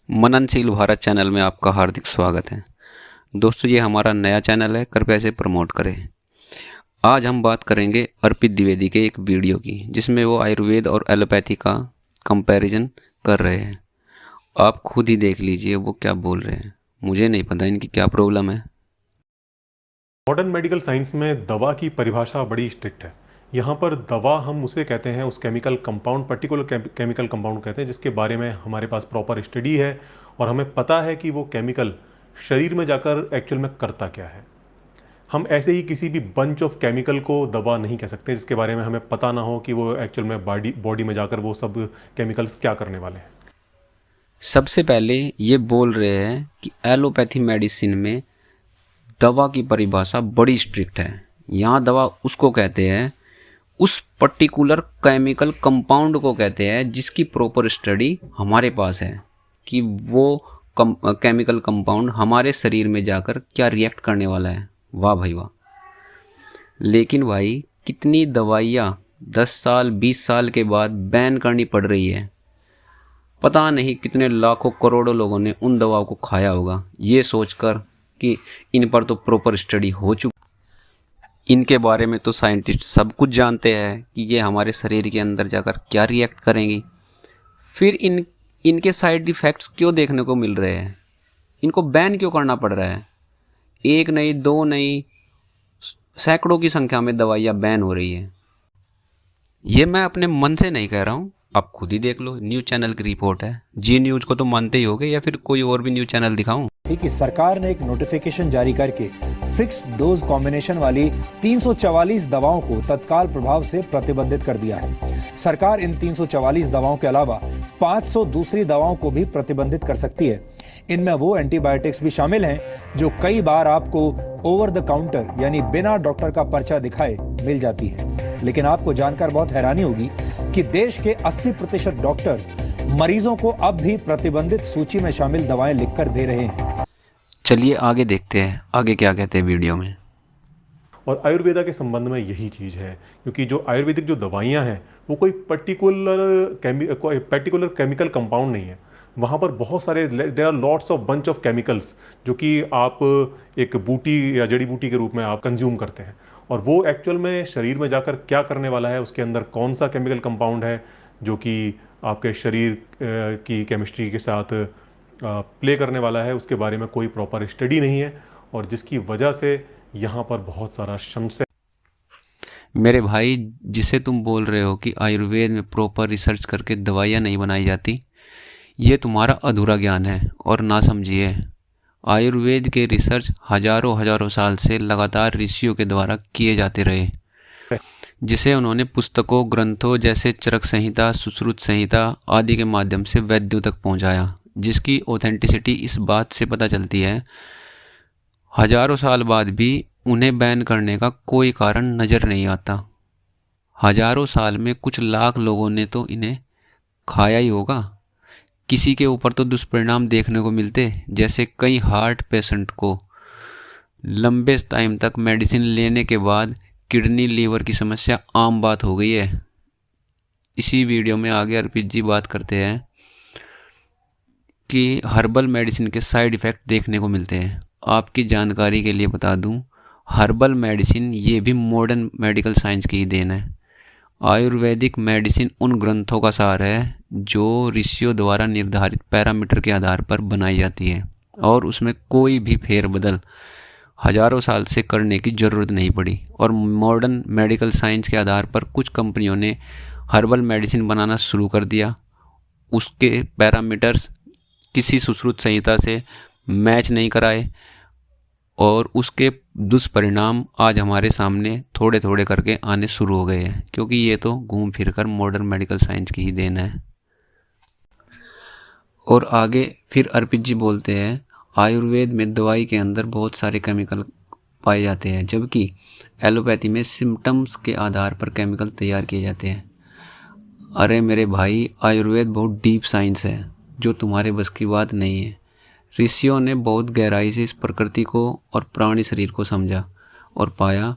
मननशील Bharat channel में आपका हार्दिक स्वागत है। दोस्तों, ये हमारा नया चैनल है, कृपया इसे प्रमोट करें। आज हम बात करेंगे अर्पित द्विवेदी के एक वीडियो की, जिसमें वो आयुर्वेद और एलोपैथी का कंपैरिजन कर रहे हैं। आप खुद ही देख लीजिए वो क्या बोल रहे हैं। मुझे नहीं पता इनकी क्या प्रॉब्लम है। मॉडर्न मेडिकल साइंस में दवा की परिभाषा बड़ी स्ट्रिक्ट है। यहाँ पर दवा हम उसे कहते हैं, उस chemical compound, particular chemical compound कहते हैं, जिसके बारे में हमारे पास प्रॉपर स्टडी है और हमें पता है कि वो केमिकल शरीर में जाकर एक्चुअल में करता क्या है। हम ऐसे ही किसी भी बंच ऑफ केमिकल को दवा नहीं कह सकते जिसके बारे में हमें पता ना हो कि वो एक्चुअल में बॉडी में जाकर वो सब केमिकल्स क्या करने वाले हैं। सबसे पहले ये बोल रहे हैं कि एलोपैथी मेडिसिन में दवा की परिभाषा बड़ी स्ट्रिक्ट है। यहाँ दवा उसको कहते हैं, उस पर्टिकुलर केमिकल कंपाउंड को कहते हैं जिसकी प्रॉपर स्टडी हमारे पास है कि वो केमिकल कंपाउंड हमारे शरीर में जाकर क्या रिएक्ट करने वाला है। वाह भाई वाह। लेकिन भाई, कितनी दवाइयाँ 10 साल 20 साल के बाद बैन करनी पड़ रही है। पता नहीं कितने लाखों करोड़ों लोगों ने उन दवाओं को खाया होगा, ये सोचकर कि इन पर तो प्रॉपर स्टडी हो चुकी। इनके बारे में तो साइंटिस्ट सब कुछ जानते हैं कि ये हमारे शरीर के अंदर जाकर क्या रिएक्ट करेंगी। फिर इनके साइड इफ़ेक्ट्स क्यों देखने को मिल रहे हैं? इनको बैन क्यों करना पड़ रहा है? एक नहीं, दो नहीं, सैकड़ों की संख्या में दवाइयाँ बैन हो रही है। ये मैं अपने मन से नहीं कह रहा हूँ, आप खुद ही देख लो। न्यूज़ चैनल की रिपोर्ट है। जी न्यूज़ को तो मानते ही होगे, या फिर कोई और भी न्यूज़ चैनल दिखाऊं? थी कि सरकार ने एक नोटिफिकेशन जारी करके फिक्स्ड डोज कॉम्बिनेशन वाली 344 दवाओं को तत्काल प्रभाव से प्रतिबंधित कर दिया है। सरकार इन 344 दवाओं के अलावा 500 दूसरी दवाओं को भी प्रतिबंधित कर सकती है। इनमें वो एंटीबायोटिक्स भी शामिल हैं जो कई बार आपको ओवर द काउंटर यानी बिना डॉक्टर का पर्चा दिखाए मिल जाती है। लेकिन आपको जानकर बहुत हैरानी होगी कि देश के 80% डॉक्टर मरीजों को अब भी प्रतिबंधित सूची में शामिल दवाएं लिखकर दे रहे हैं। चलिए आगे देखते हैं, आगे क्या कहते हैं वीडियो में। और आयुर्वेदा के संबंध में यही चीज़ है, क्योंकि जो आयुर्वेदिक जो दवाइयाँ हैं वो कोई पर्टिकुलर केमिकल कंपाउंड नहीं है। वहाँ पर बहुत सारे, there are lots of bunch of chemicals जो कि आप एक बूटी या जड़ी बूटी के रूप में आप कंज्यूम करते हैं, और वो एक्चुअल में शरीर में जाकर क्या करने वाला है, उसके अंदर कौन सा केमिकल कंपाउंड है जो कि आपके शरीर की केमिस्ट्री के साथ प्ले करने वाला है, उसके बारे में कोई प्रॉपर स्टडी नहीं है, और जिसकी वजह से यहाँ पर बहुत सारा संशय। मेरे भाई, जिसे तुम बोल रहे हो कि आयुर्वेद में प्रॉपर रिसर्च करके दवाइयाँ नहीं बनाई जाती, ये तुम्हारा अधूरा ज्ञान है और ना समझिए। आयुर्वेद के रिसर्च हजारों हजारों साल से लगातार ऋषियों के द्वारा किए जाते रहे, जिसे उन्होंने पुस्तकों, ग्रंथों जैसे चरक संहिता, सुश्रुत संहिता आदि के माध्यम से वैद्यों तक पहुंचाया, जिसकी ऑथेंटिसिटी इस बात से पता चलती है हजारों साल बाद भी उन्हें बैन करने का कोई कारण नज़र नहीं आता। हजारों साल में कुछ लाख लोगों ने तो इन्हें खाया ही होगा। किसी के ऊपर तो दुष्परिणाम देखने को मिलते, जैसे कई हार्ट पेशेंट को लंबे टाइम तक मेडिसिन लेने के बाद किडनी, लीवर की समस्या आम बात हो गई है। इसी वीडियो में आगे अर्पित जी बात करते हैं कि हर्बल मेडिसिन के साइड इफ़ेक्ट देखने को मिलते हैं। आपकी जानकारी के लिए बता दूं, हर्बल मेडिसिन ये भी मॉडर्न मेडिकल साइंस की ही देन है। आयुर्वेदिक मेडिसिन उन ग्रंथों का सार है जो ऋषियों द्वारा निर्धारित पैरामीटर के आधार पर बनाई जाती है, और उसमें कोई भी फेरबदल हजारों साल से करने की ज़रूरत नहीं पड़ी। और मॉडर्न मेडिकल साइंस के आधार पर कुछ कंपनियों ने हर्बल मेडिसिन बनाना शुरू कर दिया। उसके पैरामीटर्स किसी सुश्रुत संहिता से मैच नहीं कराए, और उसके दुष्परिणाम आज हमारे सामने थोड़े थोड़े करके आने शुरू हो गए हैं, क्योंकि ये तो घूम फिर कर मॉडर्न मेडिकल साइंस की ही देन है। और आगे फिर अर्पित जी बोलते हैं, आयुर्वेद में दवाई के अंदर बहुत सारे केमिकल पाए जाते हैं, जबकि एलोपैथी में सिम्टम्स के आधार पर केमिकल तैयार किए जाते हैं। अरे मेरे भाई, आयुर्वेद बहुत डीप साइंस है जो तुम्हारे बस की बात नहीं है। ऋषियों ने बहुत गहराई से इस प्रकृति को और प्राणी शरीर को समझा और पाया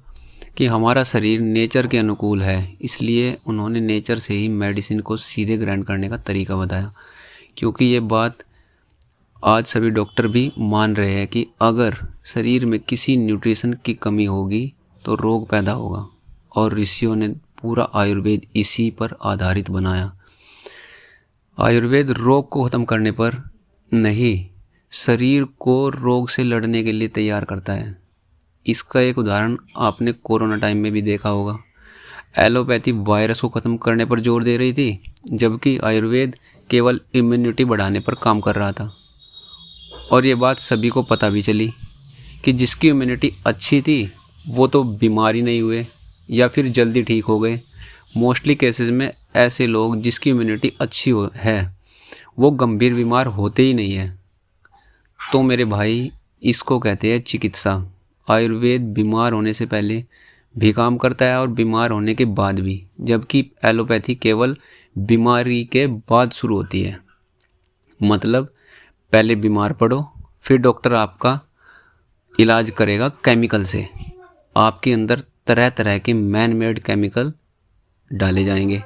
कि हमारा शरीर नेचर के अनुकूल है, इसलिए उन्होंने नेचर से ही मेडिसिन को सीधे ग्राइंड करने का तरीका बताया। क्योंकि ये बात आज सभी डॉक्टर भी मान रहे हैं कि अगर शरीर में किसी न्यूट्रिशन की कमी होगी तो रोग पैदा होगा, और ऋषियों ने पूरा आयुर्वेद इसी पर आधारित बनाया। आयुर्वेद रोग को ख़त्म करने पर नहीं, शरीर को रोग से लड़ने के लिए तैयार करता है। इसका एक उदाहरण आपने कोरोना टाइम में भी देखा होगा। एलोपैथी वायरस को ख़त्म करने पर जोर दे रही थी, जबकि आयुर्वेद केवल इम्यूनिटी बढ़ाने पर काम कर रहा था। और ये बात सभी को पता भी चली कि जिसकी इम्यूनिटी अच्छी थी वो तो बीमारी नहीं हुए या फिर जल्दी ठीक हो गए। मोस्टली केसेस में ऐसे लोग जिसकी इम्यूनिटी अच्छी है वो गंभीर बीमार होते ही नहीं है। तो मेरे भाई, इसको कहते हैं चिकित्सा। आयुर्वेद बीमार होने से पहले भी काम करता है और बीमार होने के बाद भी, जबकि एलोपैथी केवल बीमारी के बाद शुरू होती है। मतलब पहले बीमार पड़ो, फिर डॉक्टर आपका इलाज करेगा केमिकल से। आपके अंदर तरह तरह के मैन मेड केमिकल डाले जाएंगे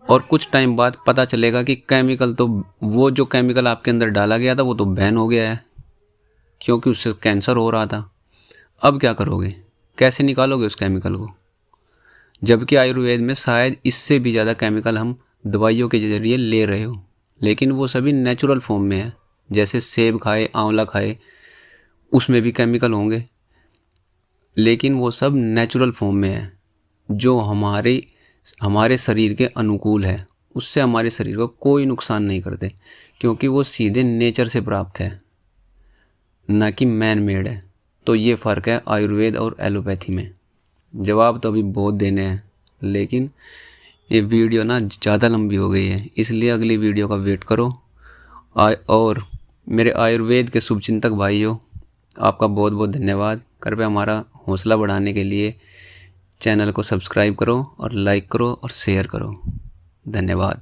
और कुछ टाइम बाद पता चलेगा कि केमिकल तो वो जो केमिकल आपके अंदर डाला गया था वो तो बैन हो गया है, क्योंकि उससे कैंसर हो रहा था। अब क्या करोगे? कैसे निकालोगे उस केमिकल को? जबकि आयुर्वेद में शायद इससे भी ज़्यादा केमिकल हम दवाइयों के जरिए ले रहे हो, लेकिन वो सभी नेचुरल फॉर्म में है। जैसे सेब खाए, आंवला खाए, उसमें भी केमिकल होंगे, लेकिन वो सब नेचुरल फॉर्म में है जो हमारे शरीर के अनुकूल है। उससे हमारे शरीर को कोई नुकसान नहीं करते, क्योंकि वो सीधे नेचर से प्राप्त है, ना कि मैन मेड है। तो ये फ़र्क है आयुर्वेद और एलोपैथी में। जवाब तो अभी बहुत देने हैं, लेकिन ये वीडियो ना ज़्यादा लंबी हो गई है, इसलिए अगली वीडियो का वेट करो। और मेरे आयुर्वेद के शुभचिंतक भाइयों, आपका बहुत बहुत धन्यवाद। कृपया हमारा हौसला बढ़ाने के लिए चैनल को सब्सक्राइब करो और लाइक करो और शेयर करो। धन्यवाद।